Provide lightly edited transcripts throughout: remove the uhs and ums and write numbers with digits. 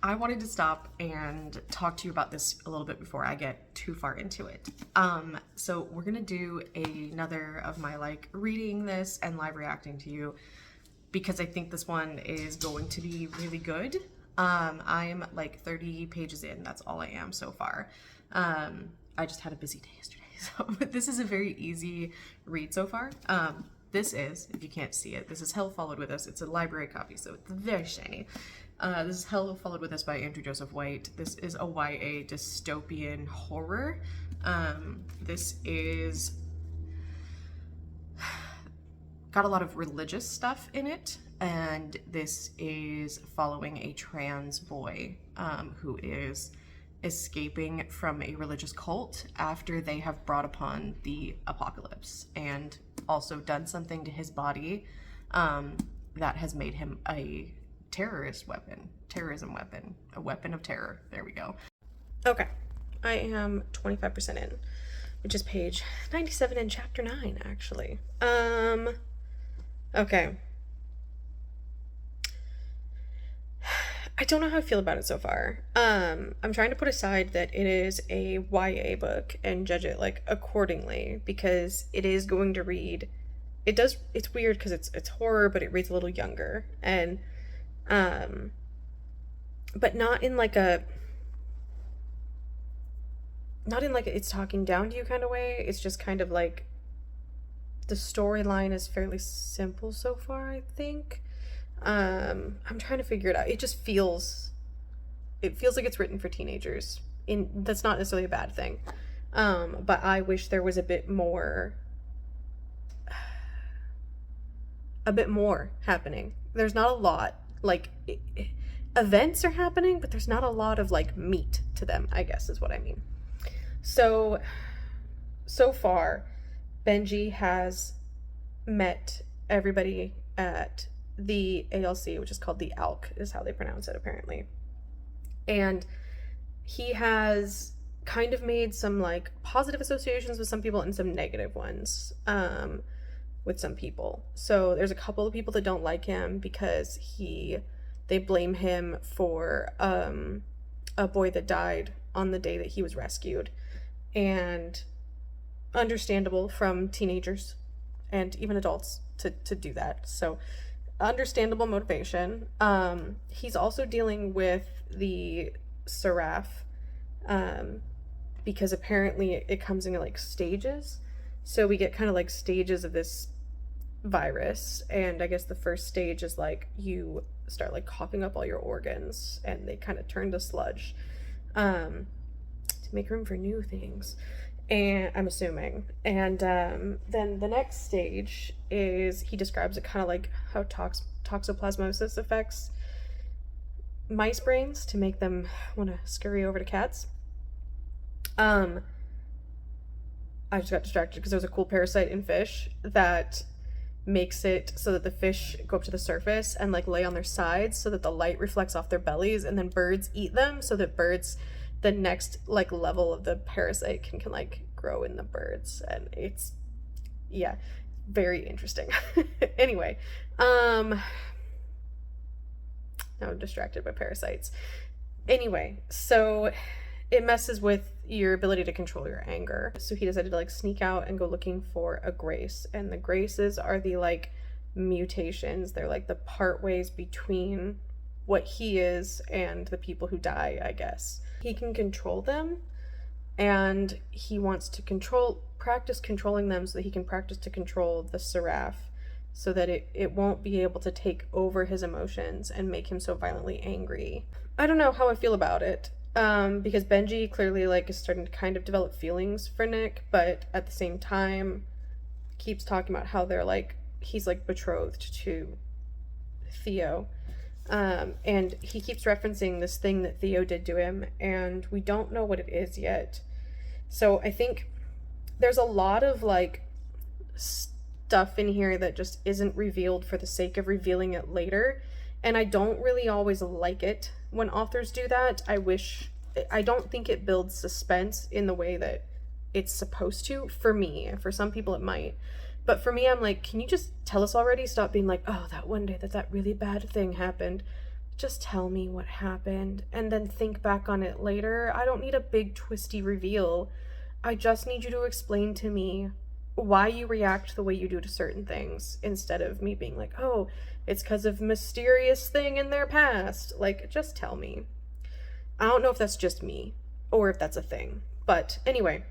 I wanted to stop and talk to you about this a little bit before I get too far into it. So we're gonna do another of my like reading this and live reacting to you because I think this one is going to be really good. I'm like 30 pages in. That's all I am so far. I just had a busy day yesterday, so but this is a very easy read so far. This is, if you can't see it, this is Hell Followed With Us. It's a library copy, so it's very shiny. This is Hell Followed With Us by Andrew Joseph White. This is a YA dystopian horror. This is got a lot of religious stuff in it, and this is following a trans boy who is escaping from a religious cult after they have brought upon the apocalypse and also done something to his body that has made him a terrorism weapon, a weapon of terror. There we go. Okay, I am 25% in, which is page 97 in chapter 9, actually. Okay. I don't know how I feel about it so far. I'm trying to put aside that it is a YA book and judge it like accordingly, because it is going to read, it's weird because it's horror, but it reads a little younger, and but not in like a it's talking down to you kind of way. It's just kind of like the storyline is fairly simple so far, I think. I'm trying to figure it out. It feels like it's written for teenagers. That's not necessarily a bad thing. But I wish there was a bit more happening. There's not a lot, like, events are happening, but there's not a lot of like meat to them, I guess is what I mean. So far, Benji has met everybody at the ALC, which is called the ALC, is how they pronounce it apparently. And he has kind of made some like positive associations with some people and some negative ones with some people. So there's a couple of people that don't like him because they blame him for a boy that died on the day that he was rescued, and understandable from teenagers and even adults to do that. So understandable motivation. He's also dealing with the seraph because apparently it comes in like stages. So we get kind of like stages of this virus, and I guess the first stage is like you start like coughing up all your organs and they kind of turn to sludge to make room for new things, and I'm assuming. And then the next stage is, he describes it kind of like how toxoplasmosis affects mice brains to make them want to scurry over to cats. I just got distracted because there's a cool parasite in fish that makes it so that the fish go up to the surface and like lay on their sides so that the light reflects off their bellies, and then birds eat them, so that birds, the next like level of the parasite can like grow in the birds. And it's, yeah, very interesting. Anyway, now I'm distracted by parasites. Anyway, so it messes with your ability to control your anger. So he decided to like sneak out and go looking for a grace, and the graces are the like mutations. They're like the part ways between what he is and the people who die, I guess. He can control them, and he wants to practice controlling them so that he can practice to control the seraph, so that it won't be able to take over his emotions and make him so violently angry. I don't know how I feel about it, because Benji clearly like is starting to kind of develop feelings for Nick, but at the same time keeps talking about how they're like, he's like betrothed to Theo. And he keeps referencing this thing that Theo did to him, and we don't know what it is yet. So I think there's a lot of like stuff in here that just isn't revealed for the sake of revealing it later, and I don't really always like it when authors do that. I don't think it builds suspense in the way that it's supposed to. For me, for some people it might, but for me, I'm like, can you just tell us already? Stop being like, oh, that one day that really bad thing happened. Just tell me what happened and then think back on it later. I don't need a big twisty reveal. I just need you to explain to me why you react the way you do to certain things instead of me being like, oh, it's because of mysterious thing in their past. Like, just tell me. I don't know if that's just me or if that's a thing. But anyway,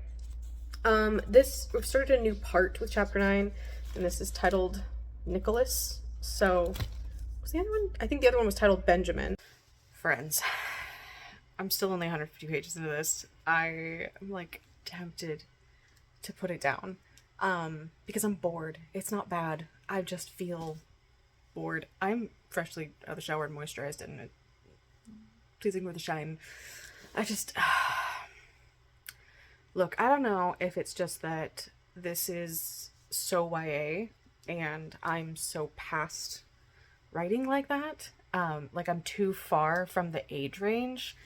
we've started a new part with chapter 9, and this is titled Nicholas. So, was the other one? I think the other one was titled Benjamin. Friends, I'm still only 150 pages into this. I am like tempted to put it down because I'm bored. It's not bad. I just feel bored. I'm freshly out of the shower and moisturized and pleasing with a shine. I just look, I don't know if it's just that this is so YA and I'm so past writing like that. Like I'm too far from the age range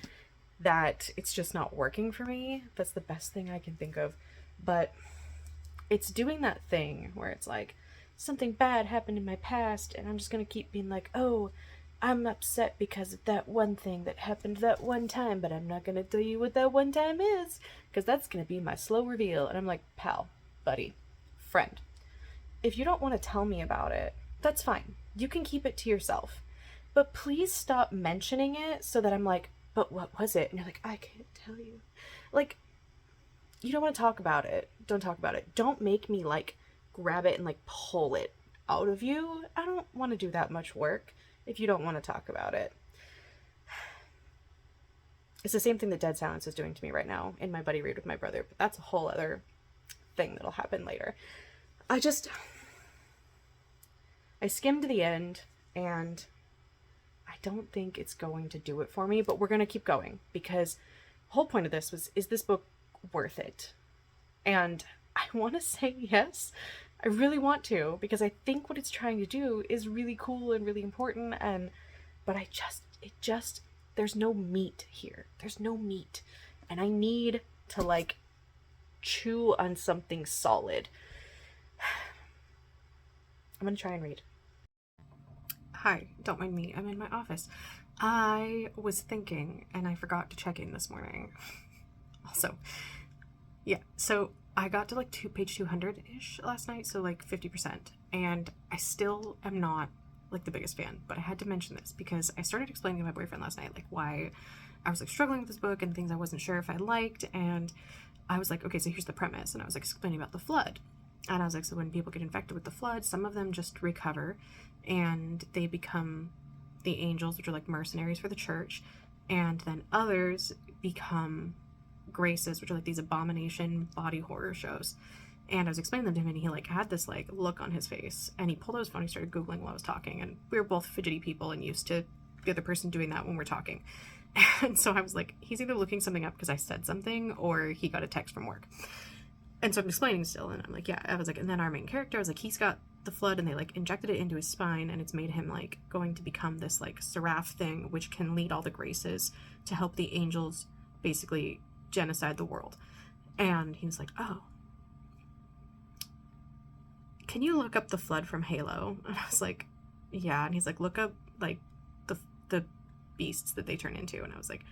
that it's just not working for me. That's the best thing I can think of. But it's doing that thing where it's like, something bad happened in my past, and I'm just gonna keep being like, oh, I'm upset because of that one thing that happened that one time, but I'm not gonna tell you what that one time is, because that's gonna be my slow reveal. And I'm like, pal, buddy, friend, if you don't want to tell me about it, that's fine. You can keep it to yourself. But please stop mentioning it so that I'm like, but what was it? And you're like, I can't tell you. Like, you don't want to talk about it. Don't talk about it. Don't make me like grab it and like pull it out of you. I don't want to do that much work if you don't want to talk about it. It's the same thing that Dead Silence is doing to me right now in my buddy read with my brother, but that's a whole other thing that'll happen later. I skimmed to the end and I don't think it's going to do it for me, but we're going to keep going because the whole point of this was, is this book worth it? And I want to say yes. I really want to, because I think what it's trying to do is really cool and really important, but there's no meat here. There's no meat. And I need to like chew on something solid. I'm gonna try and read. Hi, don't mind me. I'm in my office. I was thinking, and I forgot to check in this morning. Also, yeah, so I got to like page 200-ish last night, so like 50%, and I still am not like the biggest fan, but I had to mention this because I started explaining to my boyfriend last night like why I was like struggling with this book and things I wasn't sure if I liked, and I was like, okay, so here's the premise, and I was like explaining about the flood, and I was like, so when people get infected with the flood, some of them just recover and they become the angels, which are like mercenaries for the church, and then others become graces, which are like these abomination body horror shows. And I was explaining them to him, and he like had this like look on his face, and he pulled out his phone, he started Googling while I was talking, and we were both fidgety people and used to the other person doing that when we're talking. And so I was like, he's either looking something up because I said something or he got a text from work. And so I'm explaining still, and I'm like, yeah, I was like, and then our main character, I was like, he's got the flood and they like injected it into his spine, and it's made him like going to become this like seraph thing which can lead all the graces to help the angels basically genocide the world. And he's like, oh, can you look up the flood from Halo? And I was like, yeah. And he's like, look up like the beasts that they turn into. And I was like,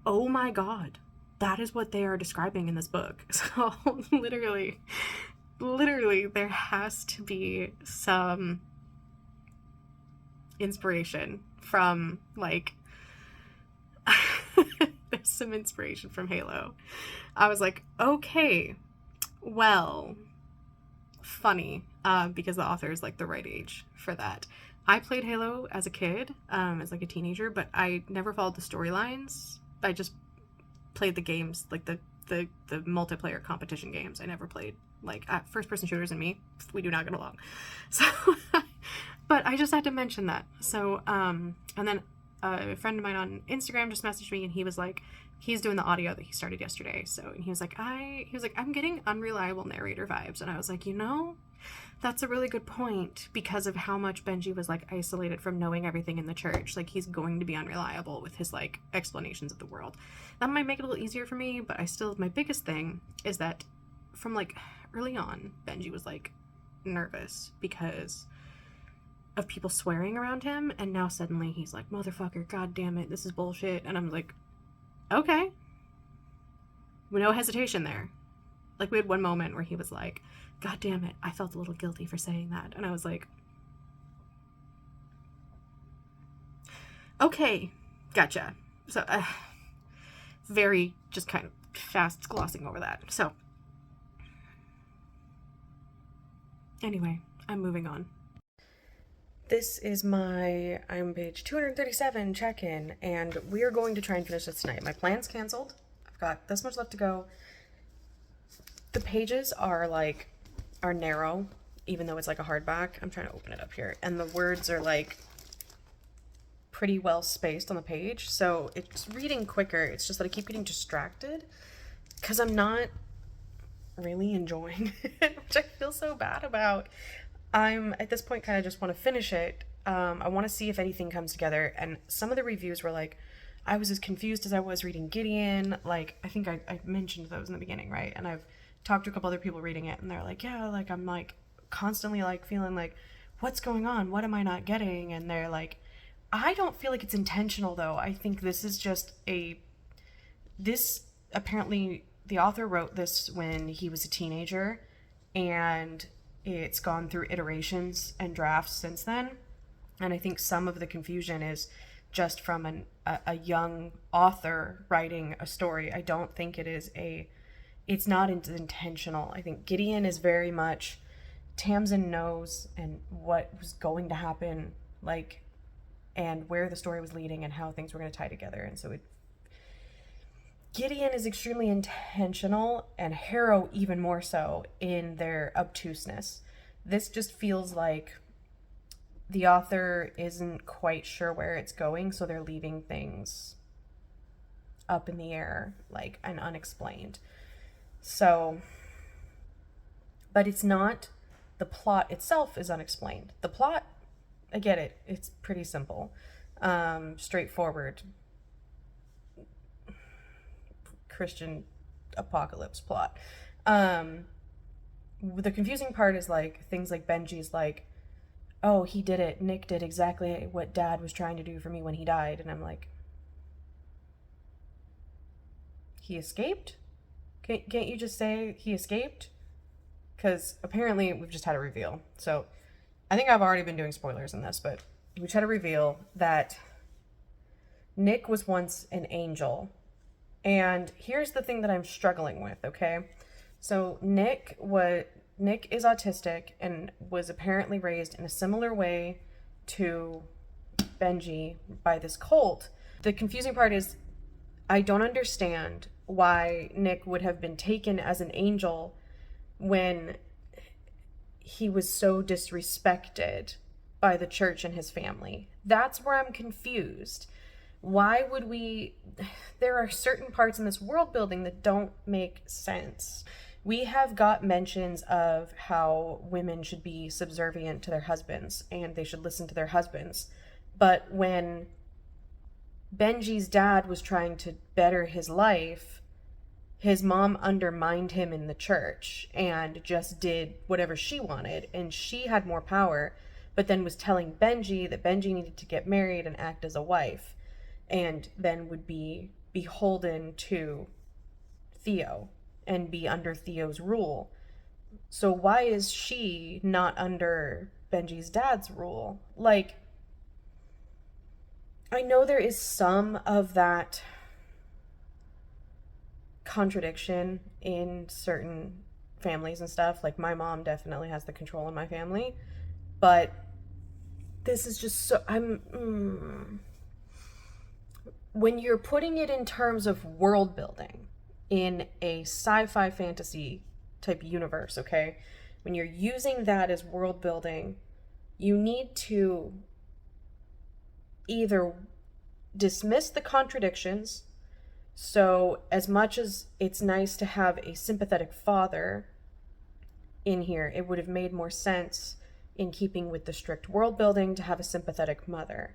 oh my god, that is what they are describing in this book. So literally there has to be some inspiration from like there's some inspiration from Halo. I was like, okay, well, funny, because the author is like the right age for that. I played Halo as a kid, as like a teenager, but I never followed the storylines. I just played the games, like the multiplayer competition games. I never played like first person shooters, and me, we do not get along. So but I just had to mention that. So and then a friend of mine on Instagram just messaged me, and he was like, he's doing the audio that he started yesterday. So, and he was like, I'm getting unreliable narrator vibes. And I was like, that's a really good point, because of how much Benji was like isolated from knowing everything in the church. Like, he's going to be unreliable with his like explanations of the world. That might make it a little easier for me, but my biggest thing is that from like early on, Benji was like nervous because of people swearing around him, and now suddenly he's like, motherfucker, god damn it, this is bullshit. And I'm like, okay. No hesitation there. Like, we had one moment where he was like, god damn it, I felt a little guilty for saying that. And I was like, okay, gotcha. So, very just kind of fast glossing over that. So, anyway, I'm moving on. This is I'm page 237 check-in, and we are going to try and finish this tonight. My plan's canceled. I've got this much left to go. The pages are narrow, even though it's like a hardback. I'm trying to open it up here. And the words are like pretty well spaced on the page, so it's reading quicker. It's just that I keep getting distracted because I'm not really enjoying it, which I feel so bad about. I'm at this point kind of just want to finish it. I want to see if anything comes together, and some of the reviews were like, I was as confused as I was reading Gideon. Like, I think I mentioned those in the beginning, right? And I've talked to a couple other people reading it, and they're like, yeah, like, I'm like constantly like feeling like, what's going on? What am I not getting? And they're like, I don't feel like it's intentional, though. I think this is just apparently the author wrote this when he was a teenager, and it's gone through iterations and drafts since then. And I think some of the confusion is just from a young author writing a story. I don't think it's not intentional. I think Gideon is very much, Tamsin knows and what was going to happen, like, and where the story was leading and how things were going to tie together. And so Gideon is extremely intentional, and Harrow even more so, in their obtuseness. This just feels like the author isn't quite sure where it's going, so they're leaving things up in the air, like, and unexplained. So, but it's not, the plot itself is unexplained. The plot, I get it, it's pretty simple, straightforward Christian apocalypse plot. The confusing part is like things like Benji's like, oh, he did it, Nick did exactly what Dad was trying to do for me when he died. And I'm like, he escaped? Can't you just say he escaped? Because apparently we've just had a reveal. So I think I've already been doing spoilers in this, but we just had a reveal that Nick was once an angel. And here's the thing that I'm struggling with, okay? So Nick is autistic and was apparently raised in a similar way to Benji by this cult. The confusing part is I don't understand why Nick would have been taken as an angel when he was so disrespected by the church and his family. That's where I'm confused. Why would there are certain parts in this world building that don't make sense. We have got mentions of how women should be subservient to their husbands and they should listen to their husbands. But when Benji's dad was trying to better his life, his mom undermined him in the church and just did whatever she wanted, and she had more power, but then was telling Benji that Benji needed to get married and act as a wife, and then would be beholden to Theo and be under Theo's rule. So why is she not under Benji's dad's rule? Like, I know there is some of that contradiction in certain families and stuff. Like, my mom definitely has the control in my family, but this is just so, when you're putting it in terms of world building in a sci-fi fantasy type universe, okay? When you're using that as world building, you need to either dismiss the contradictions. So as much as it's nice to have a sympathetic father in here, it would have made more sense in keeping with the strict world building to have a sympathetic mother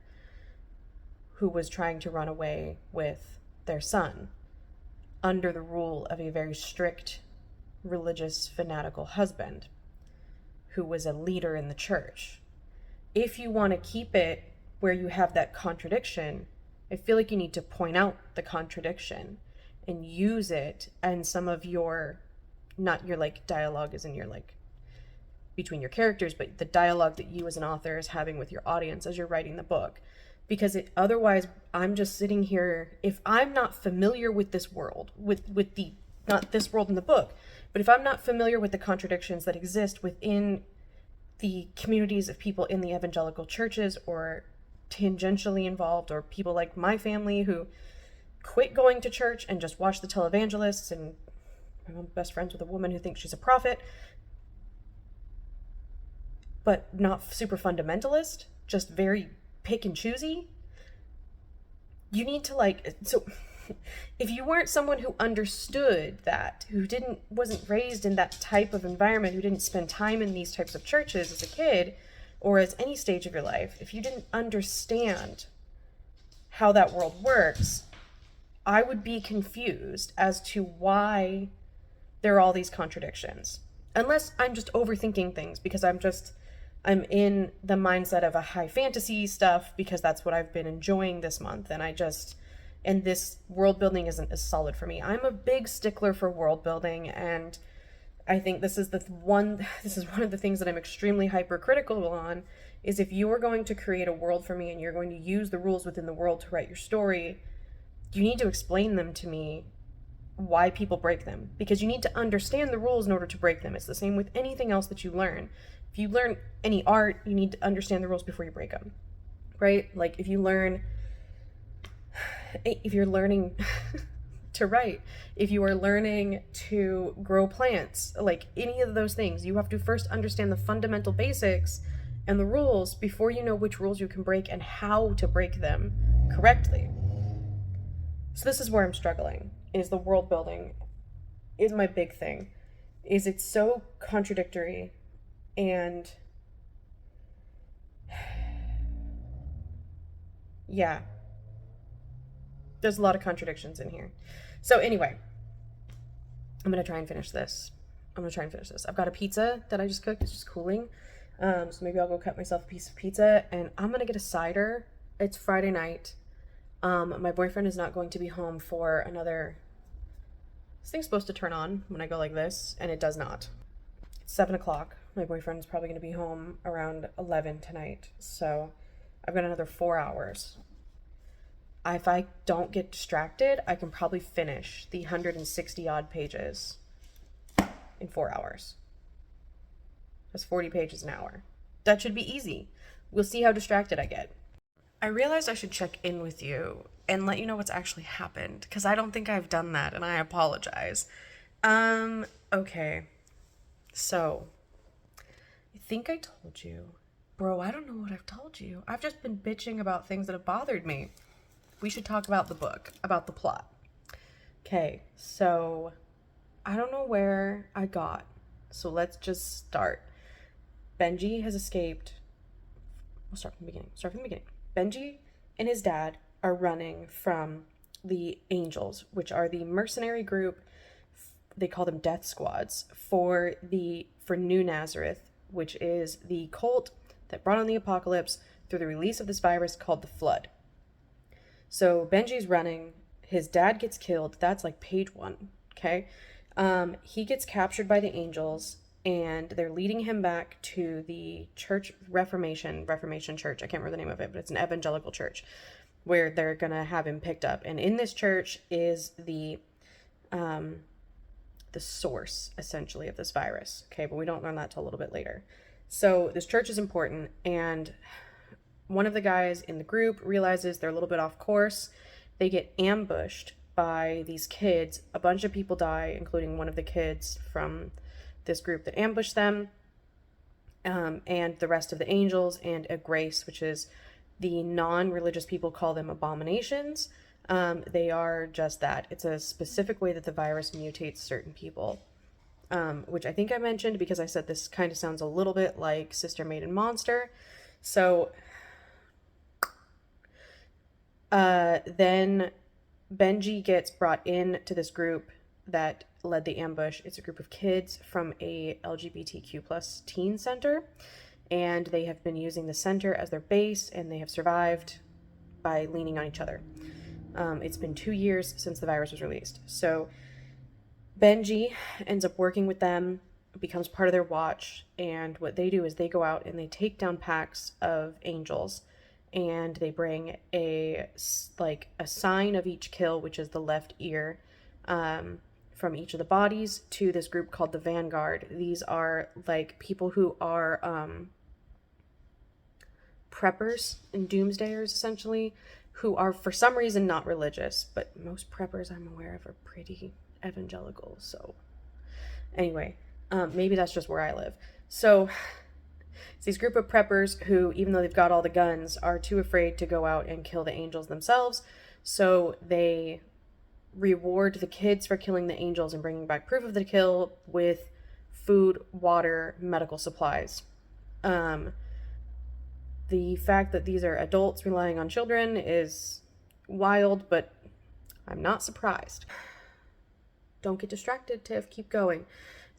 who was trying to run away with their son under the rule of a very strict religious fanatical husband who was a leader in the church. if you want to keep it where you have that contradiction, I feel like you need to point out the contradiction and use it and some of your, not your like dialogue is in your like between your characters, but the dialogue that you as an author is having with your audience as you're writing the book. Because otherwise I'm just sitting here, if I'm not familiar with this world, with the, not this world in the book, but if I'm not familiar with the contradictions that exist within the communities of people in the evangelical churches or tangentially involved, or people like my family who quit going to church and just watch the televangelists, and I'm best friends with a woman who thinks she's a prophet, but not super fundamentalist, just very pick and choosy. You need to like, so if you weren't someone who understood that, who wasn't raised in that type of environment, who didn't spend time in these types of churches as a kid or as any stage of your life, if you didn't understand how that world works, I would be confused as to why there are all these contradictions. Unless I'm just overthinking things because I'm in the mindset of a high fantasy stuff because that's what I've been enjoying this month, and this world building isn't as solid for me. I'm a big stickler for world building, and I think this is one of the things that I'm extremely hypercritical on, is if you are going to create a world for me and you're going to use the rules within the world to write your story, you need to explain them to me, why people break them, because you need to understand the rules in order to break them. It's the same with anything else that you learn. If you learn any art, you need to understand the rules before you break them, right? Like if you're learning to write, if you are learning to grow plants, like any of those things, you have to first understand the fundamental basics and the rules before you know which rules you can break and how to break them correctly. So this is where I'm struggling, is the world building is my big thing. Is it's so contradictory, and yeah, there's a lot of contradictions in here. So anyway, I'm gonna try and finish this. I've got a pizza that I just cooked. It's just cooling. So maybe I'll go cut myself a piece of pizza, and I'm gonna get a cider. It's Friday night. My boyfriend is not going to be home for another, this thing's supposed to turn on when I go like this, and it does not. It's 7:00. My boyfriend's probably going to be home around 11 tonight, so I've got another 4 hours. If I don't get distracted, I can probably finish the 160 odd pages in 4 hours. That's 40 pages an hour. That should be easy. We'll see how distracted I get. I realized I should check in with you and let you know what's actually happened, because I don't think I've done that, and I apologize. Okay. So, I think I told you. Bro, I don't know what I've told you. I've just been bitching about things that have bothered me. We should talk about the book, about the plot. Okay, so I don't know where I got. So let's just start. Benji has escaped. We'll start from the beginning. Benji and his dad are running from the Angels, which are the mercenary group. They call them death squads for New Nazareth, which is the cult that brought on the apocalypse through the release of this virus called the Flood. So Benji's running. His dad gets killed. That's like page 1. Okay. He gets captured by the Angels, and they're leading him back to the church, Reformation Church. I can't remember the name of it, but it's an evangelical church where they're going to have him picked up. And in this church is the source, essentially, of this virus. Okay, but we don't learn that till a little bit later. So this church is important, and one of the guys in the group realizes they're a little bit off course. They get ambushed by these kids. A bunch of people die, including one of the kids from this group that ambushed them, and the rest of the Angels, and a Grace, which is the non-religious people call them abominations. They are just that. It's a specific way that the virus mutates certain people, which I think I mentioned because I said this kind of sounds a little bit like Sister Maiden Monster. So then Benji gets brought in to this group that led the ambush. It's a group of kids from a LGBTQ plus teen center, and they have been using the center as their base, and they have survived by leaning on each other. It's been 2 years since the virus was released. So Benji ends up working with them, becomes part of their watch, and what they do is they go out and they take down packs of angels, and they bring a sign of each kill, which is the left ear, from each of the bodies to this group called the Vanguard. These are like people who are preppers and doomsdayers, essentially, who are for some reason not religious, but most preppers I'm aware of are pretty evangelical. So anyway, maybe that's just where I live. So it's these group of preppers who, even though they've got all the guns, are too afraid to go out and kill the angels themselves. So they reward the kids for killing the angels and bringing back proof of the kill with food, water, medical supplies. The fact that these are adults relying on children is wild, but I'm not surprised. Don't get distracted, Tiff. Keep going.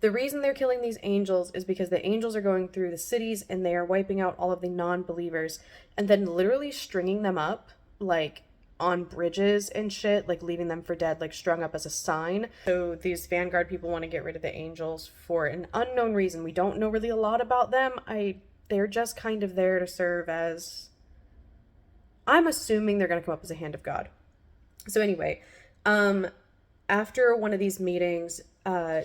The reason they're killing these angels is because the angels are going through the cities and they are wiping out all of the non-believers and then literally stringing them up, like, on bridges and shit, like leaving them for dead, like strung up as a sign. So these Vanguard people want to get rid of the angels for an unknown reason. We don't know really a lot about them. They're just kind of there to serve as... I'm assuming they're going to come up as a hand of God. So anyway, after one of these meetings,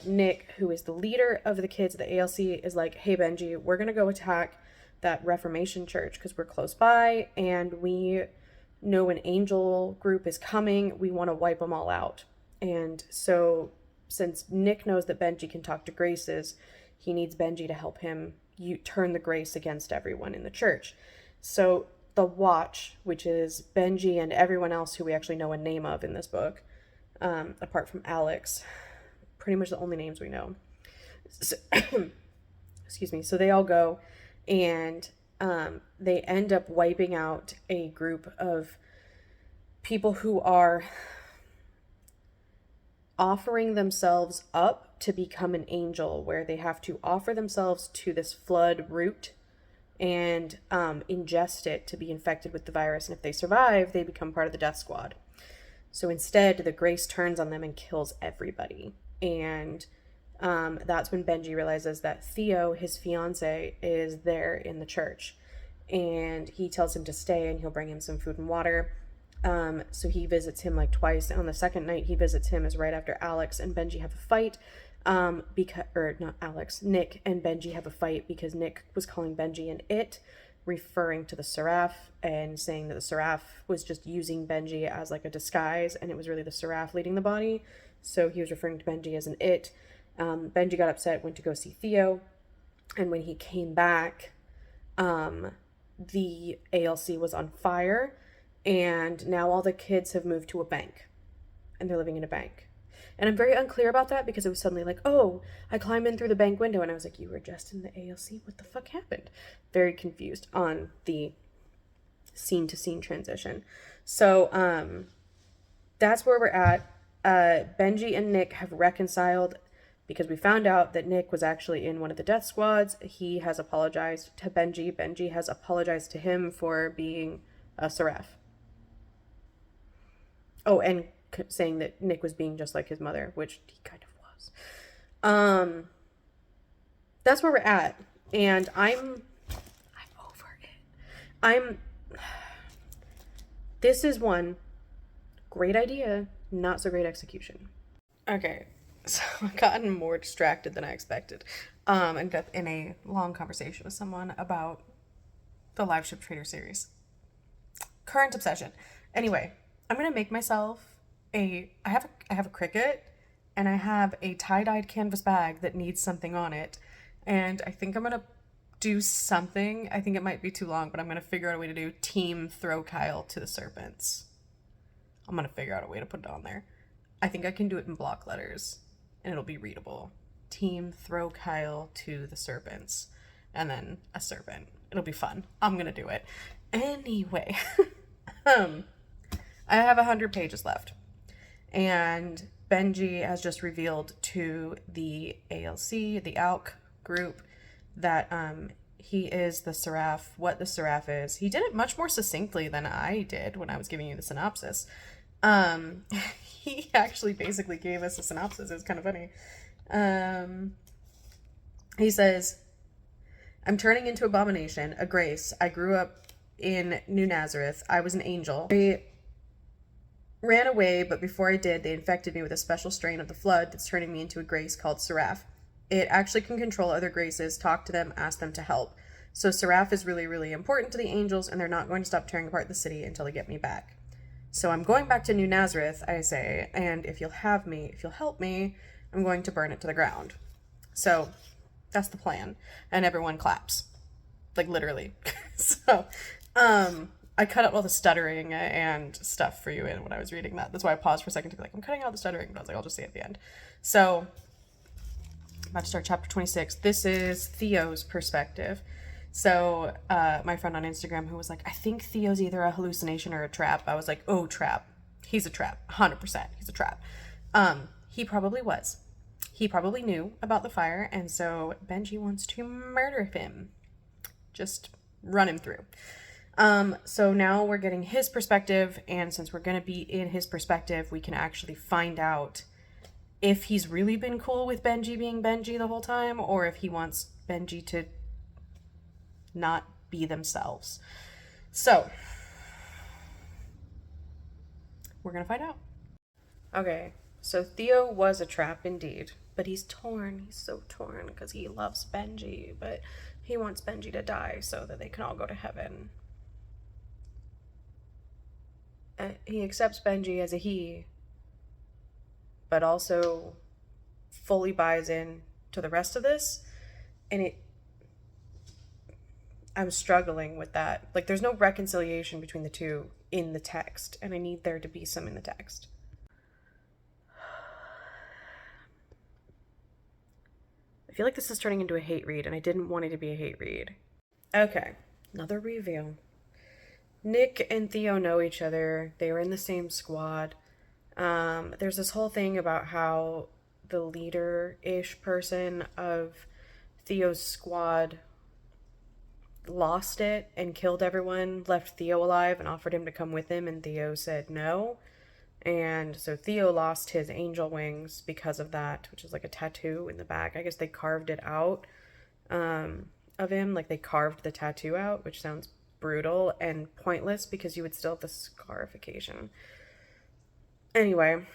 Nick, who is the leader of the kids at the ALC, is like, hey, Benji, we're going to go attack that Reformation church because we're close by and we know an angel group is coming. We want to wipe them all out. And so since Nick knows that Benji can talk to graces, he needs Benji to help him turn the grace against everyone in the church. So the Watch, which is Benji and everyone else who we actually know a name of in this book, apart from Alex, pretty much the only names we know. So, excuse me. So they all go and they end up wiping out a group of people who are offering themselves up to become an angel, where they have to offer themselves to this flood root and ingest it to be infected with the virus. And if they survive, they become part of the death squad. So instead, the grace turns on them and kills everybody. And that's when Benji realizes that Theo, his fiance, is there in the church. And he tells him to stay and he'll bring him some food and water. So he visits him like twice. And on the second night he visits him is right after Alex and Benji have a fight. Nick and Benji have a fight because Nick was calling Benji an it, referring to the Seraph and saying that the Seraph was just using Benji as like a disguise and it was really the Seraph leading the body. So he was referring to Benji as an it. Benji got upset, went to go see Theo, and when he came back, the ALC was on fire, and now all the kids have moved to a bank, and they're living in a bank. And I'm very unclear about that because it was suddenly like, oh, I climbed in through the bank window, and I was like, you were just in the ALC? What the fuck happened? Very confused on the scene-to-scene transition. So, that's where we're at. Benji and Nick have reconciled because we found out that Nick was actually in one of the death squads. He has apologized to Benji. Benji has apologized to him for being a Seraph. Oh, and saying that Nick was being just like his mother, which he kind of was. That's where we're at. And I'm over it. This is one great idea, not so great execution. Okay, so I've gotten more distracted than I expected. Ended up in a long conversation with someone about the Live Ship Trader series. Current obsession. Anyway, I'm gonna make myself I have a Cricut, and I have a tie-dyed canvas bag that needs something on it, and I think I'm gonna do something. I think it might be too long, but I'm gonna figure out a way to do Team Throw Kyle to the Serpents. I'm gonna figure out a way to put it on there. I think I can do it in block letters, and it'll be readable. Team Throw Kyle to the Serpents, and then a serpent. It'll be fun. I'm gonna do it. Anyway, I have 100 pages left. And Benji has just revealed to the ALC, the ALC group, that he is the seraph, what the seraph is. He did it much more succinctly than I did when I was giving you the synopsis. Um, he actually basically gave us a synopsis. It was kind of funny. He says, I'm turning into abomination, a grace. I grew up in New Nazareth. I was an angel. I ran away, but before I did, they infected me with a special strain of the flood that's turning me into a grace called seraph. It actually can control other graces, talk to them, ask them to help. So seraph is really, really important to the angels, and they're not going to stop tearing apart the city until they get me back. So I'm going back to New Nazareth, I say, and if you'll help me, I'm going to burn it to the ground. So that's the plan. And everyone claps. Like, literally. So, I cut out all the stuttering and stuff for you in when I was reading that. That's why I paused for a second to be like, I'm cutting out the stuttering, but I was like, I'll just say it at the end. So, I'm about to start chapter 26. This is Theo's perspective. So, my friend on Instagram who was like, I think Theo's either a hallucination or a trap. I was like, oh, trap. He's a trap. 100%. He's a trap. He probably was. He probably knew about the fire, and so Benji wants to murder him. Just run him through. So now we're getting his perspective, and since we're going to be in his perspective, we can actually find out if he's really been cool with Benji being Benji the whole time, or if he wants Benji to not be themselves. So, we're going to find out. Okay, so Theo was a trap indeed, but he's torn. He's so torn because he loves Benji, but he wants Benji to die so that they can all go to heaven. He accepts Benji as a he, but also fully buys in to the rest of this, and I'm struggling with that. Like, there's no reconciliation between the two in the text, and I need there to be some in the text. I feel like this is turning into a hate read, and I didn't want it to be a hate read. Okay, another reveal. Nick and Theo know each other. They were in the same squad. There's this whole thing about how the leader-ish person of Theo's squad lost it and killed everyone, left Theo alive and offered him to come with him, and Theo said no. And so Theo lost his angel wings because of that, which is like a tattoo in the back. I guess they carved it out of him. Like, they carved the tattoo out, which sounds brutal and pointless because you would still have the scarification. Anyway,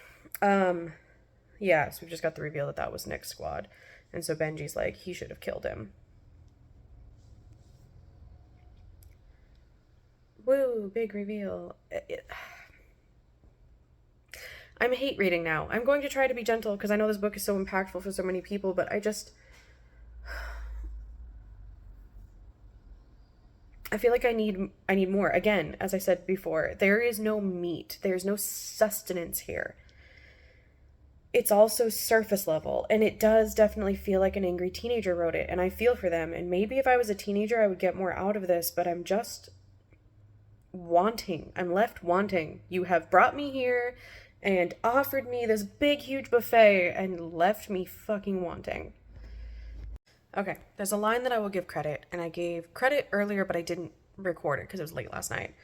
yeah, so we just got the reveal that that was Nick's squad. And so Benji's like, he should have killed him. Woo, big reveal. I'm hate reading now. I'm going to try to be gentle because I know this book is so impactful for so many people, but I feel like I need more. Again, as I said before, there is no meat. There's no sustenance here. It's also surface level, and it does definitely feel like an angry teenager wrote it, and I feel for them. And maybe if I was a teenager, I would get more out of this, but I'm just wanting. I'm left wanting. You have brought me here and offered me this big, huge buffet and left me fucking wanting. Okay, there's a line that I will give credit, and I gave credit earlier, but I didn't record it because it was late last night.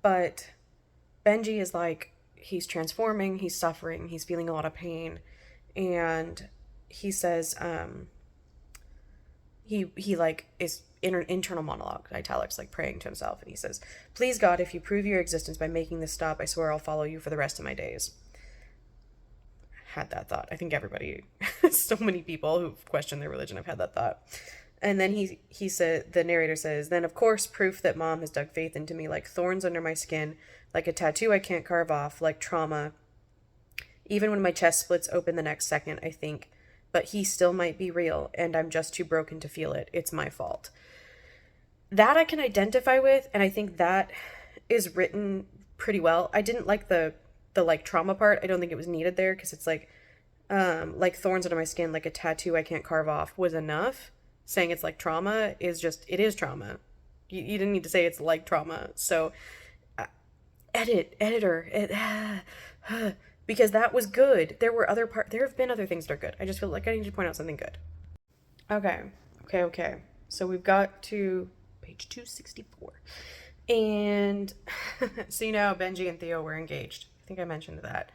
But Benji is like, he's transforming, he's suffering, he's feeling a lot of pain, and he says, he like is internal monologue, italics, like praying to himself, and he says, please God, if you prove your existence by making this stop, I swear I'll follow you for the rest of my days. Had that thought. I think everybody, so many people who've questioned their religion have had that thought. And then he said, the narrator says, then of course proof that mom has dug faith into me like thorns under my skin, like a tattoo I can't carve off, like trauma. Even when my chest splits open the next second, I think, but he still might be real, and I'm just too broken to feel it. It's my fault. That I can identify with, and I think that is written pretty well. I didn't like the like trauma part. I don't think it was needed there, because it's like thorns under my skin, like a tattoo I can't carve off was enough. Saying it's like trauma is just, it is trauma. You didn't need to say it's like trauma. So editor, because that was good. There have been other things that are good. I just feel like I need to point out something good. Okay. So we've got to page 264. And so you know Benji and Theo were engaged. I think I mentioned that.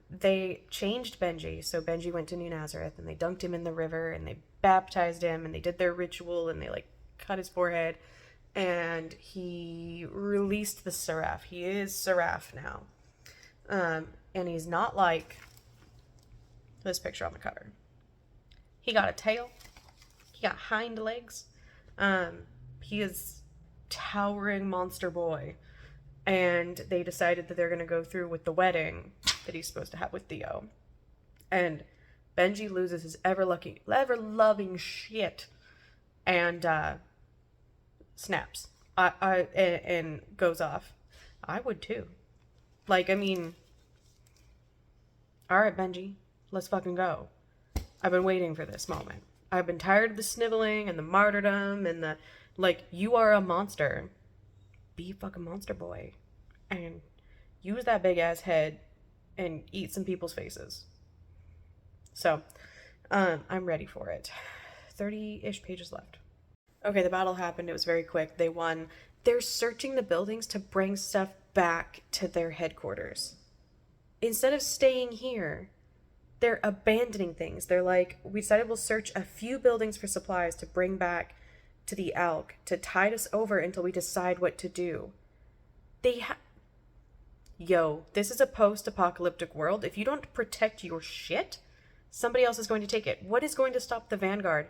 They changed Benji. So Benji went to New Nazareth and they dunked him in the river and they baptized him and they did their ritual and they like cut his forehead. And he released the seraph. He is seraph now. And he's not like this picture on the cover. He got a tail. He got hind legs. He is towering monster boy. And they decided that they're going to go through with the wedding that he's supposed to have with Theo. And Benji loses his ever-loving shit and snaps and goes off. I would too. Like, I mean, all right, Benji, let's fucking go. I've been waiting for this moment. I've been tired of the sniveling and the martyrdom and the, like, you are a monster. Be a fucking monster boy. And use that big ass head and eat some people's faces. So, I'm ready for it. 30-ish pages left. Okay, the battle happened. It was very quick. They won. They're searching the buildings to bring stuff back to their headquarters. Instead of staying here, they're abandoning things. They're like, we decided we'll search a few buildings for supplies to bring back to the Elk to tide us over until we decide what to do. Yo, this is a post-apocalyptic world. If you don't protect your shit, somebody else is going to take it. What is going to stop the Vanguard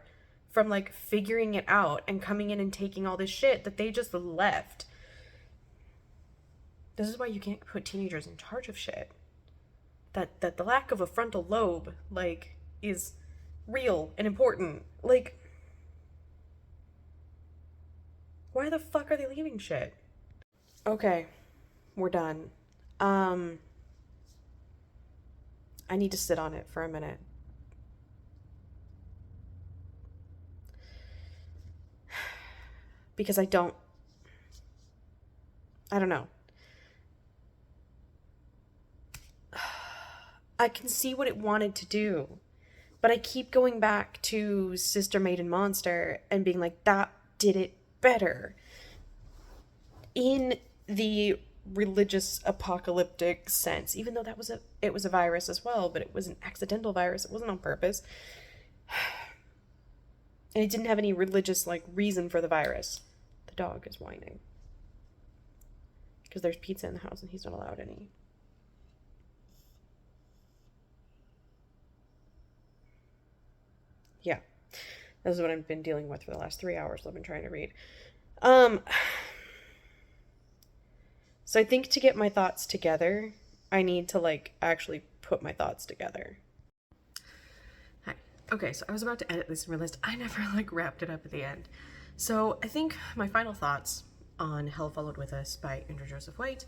from, like, figuring it out and coming in and taking all this shit that they just left? This is why you can't put teenagers in charge of shit. That the lack of a frontal lobe, like, is real and important. Like, why the fuck are they leaving shit? Okay, we're done. I need to sit on it for a minute. Because I don't know. I can see what it wanted to do, but I keep going back to Sister Maiden Monster and being like, that did it better. In the religious apocalyptic sense, even though it was a virus as well, but it was an accidental virus. It wasn't on purpose. And it didn't have any religious, like, reason for the virus. The dog is whining. Because there's pizza in the house and he's not allowed any. Yeah. This is what I've been dealing with for the last 3 hours I've been trying to read. So I think to get my thoughts together, I need to, like, actually put my thoughts together. Hi. Okay, so I was about to edit this and realized I never, like, wrapped it up at the end. So I think my final thoughts on Hell Followed With Us by Andrew Joseph White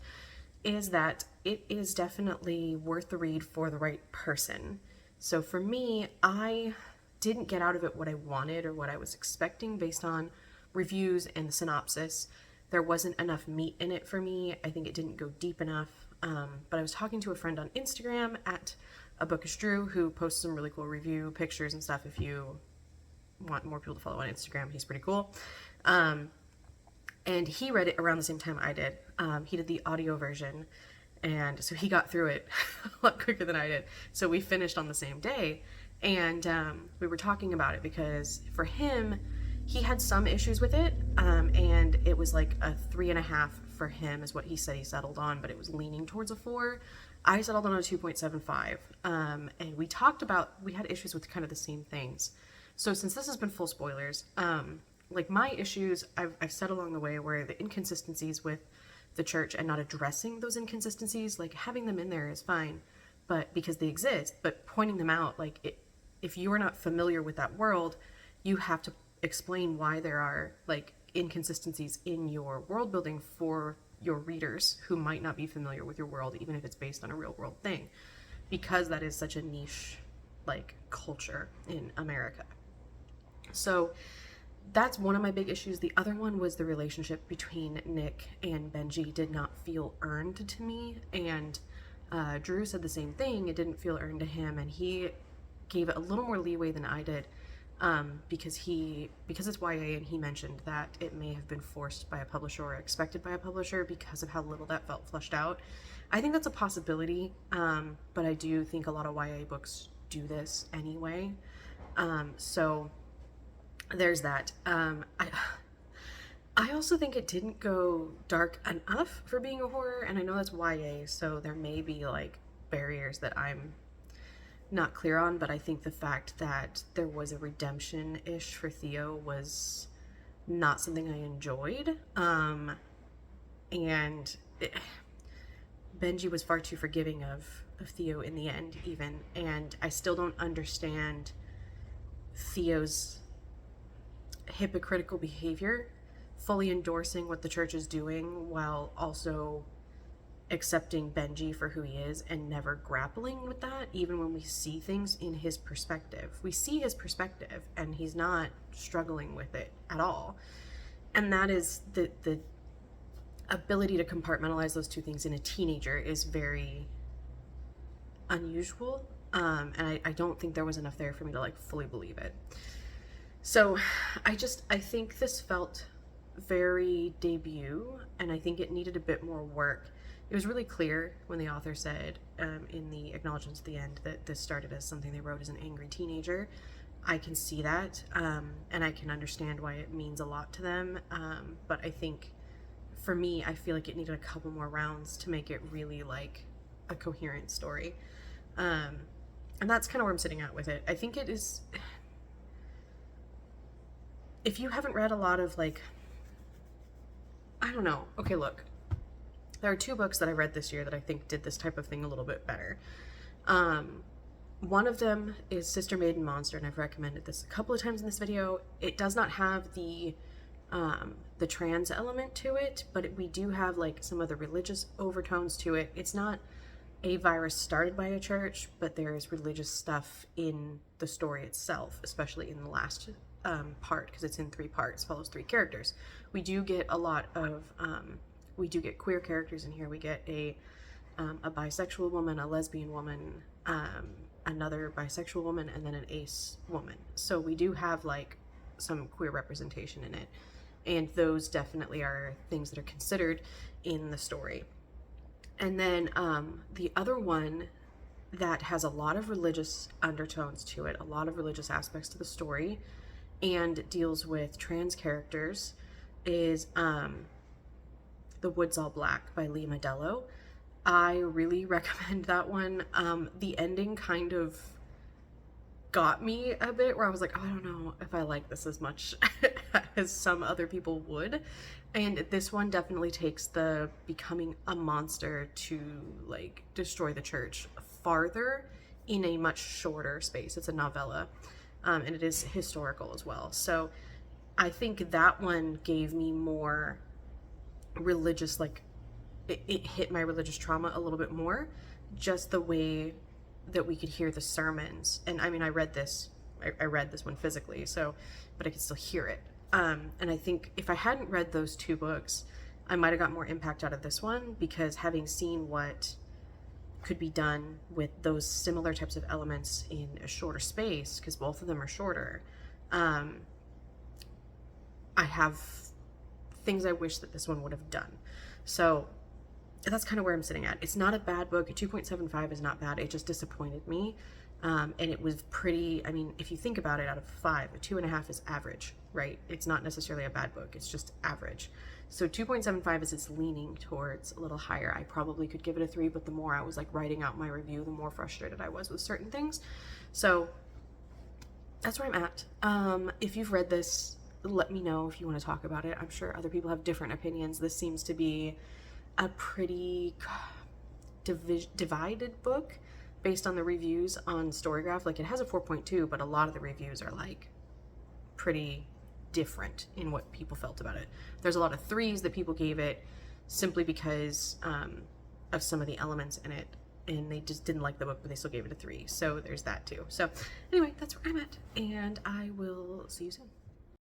is that it is definitely worth the read for the right person. So for me, I didn't get out of it what I wanted or what I was expecting based on reviews and the synopsis. There wasn't enough meat in it for me. I think it didn't go deep enough. But I was talking to a friend on Instagram at A Bookish Drew who posts some really cool review pictures and stuff. If you want more people to follow on Instagram, he's pretty cool. And he read it around the same time I did. He did the audio version. And so he got through it a lot quicker than I did. So we finished on the same day. And we were talking about it because for him, he had some issues with it, and it was like a 3.5 for him is what he said he settled on, but it was leaning towards a 4. I settled on a 2.75, and we had issues with kind of the same things. So since this has been full spoilers, like my issues, I've said along the way where the inconsistencies with the church and not addressing those inconsistencies, like having them in there is fine, but because they exist, but pointing them out, like if you are not familiar with that world, you have to explain why there are like inconsistencies in your world building for your readers who might not be familiar with your world, even if it's based on a real world thing, because that is such a niche like culture in America. So that's one of my big issues. The other one was the relationship between Nick and Benji did not feel earned to me, and Drew said the same thing. It didn't feel earned to him, and he gave it a little more leeway than I did. because it's YA, and he mentioned that it may have been forced by a publisher or expected by a publisher because of how little that felt fleshed out. I think that's a possibility, but I do think a lot of YA books do this anyway. So there's that. I also think it didn't go dark enough for being a horror, and I know that's YA, so there may be like barriers that I'm not clear on, but I think the fact that there was a redemption-ish for Theo was not something I enjoyed. And Benji was far too forgiving of Theo in the end, even, and I still don't understand Theo's hypocritical behavior, fully endorsing what the church is doing while also accepting Benji for who he is and never grappling with that, even when we see things in his perspective. We see his perspective and he's not struggling with it at all. And that is the ability to compartmentalize those two things in a teenager is very unusual. And I don't think there was enough there for me to like fully believe it. So I think this felt very debut, and I think it needed a bit more work. It was really clear when the author said in the acknowledgements at the end that this started as something they wrote as an angry teenager. I can see that, and I can understand why it means a lot to them. But I think for me, I feel like it needed a couple more rounds to make it really like a coherent story. And that's kind of where I'm sitting at with it. I think it is, if you haven't read a lot of like, I don't know. Okay, look. There are two books that I read this year that I think did this type of thing a little bit better. One of them is Sister Maiden Monster, and I've recommended this a couple of times in this video. It does not have the trans element to it, but we do have like some of the religious overtones to it. It's not a virus started by a church, but there is religious stuff in the story itself, especially in the last part, because it's in 3 parts, follows 3 characters. We do get a lot of we do get queer characters in here. We get a bisexual woman, a lesbian woman, another bisexual woman, and then an ace woman. So we do have like some queer representation in it, and those definitely are things that are considered in the story. And then the other one that has a lot of religious undertones to it, a lot of religious aspects to the story, and deals with trans characters is The Woods All Black by Lee Modello. I really recommend that one. The ending kind of got me a bit, where I was like, oh, I don't know if I like this as much as some other people would. And this one definitely takes the becoming a monster to like destroy the church farther in a much shorter space. It's a novella, and it is historical as well. So I think that one gave me more religious, like it hit my religious trauma a little bit more, just the way that we could hear the sermons. And I mean, I read this one physically, so, but I could still hear it. And I think if I hadn't read those 2 books, I might have got more impact out of this one, because having seen what could be done with those similar types of elements in a shorter space, because both of them are shorter, I have things I wish that this one would have done. So that's kind of where I'm sitting at. It's not a bad book. A 2.75 is not bad. It just disappointed me. And it was pretty, I mean, if you think about it, out of 5, a 2.5 is average, right? It's not necessarily a bad book. It's just average. So 2.75 is it's leaning towards a little higher. I probably could give it a 3, but the more I was like writing out my review, the more frustrated I was with certain things. So that's where I'm at. If you've read this, let me know if you want to talk about it. I'm sure other people have different opinions. This seems to be a pretty divided book based on the reviews on Storygraph. Like, it has a 4.2, but a lot of the reviews are like pretty different in what people felt about it. There's a lot of 3s that people gave it simply because of some of the elements in it, and they just didn't like the book, but they still gave it a 3. So there's that too. So anyway, that's where I'm at, and I will see you soon.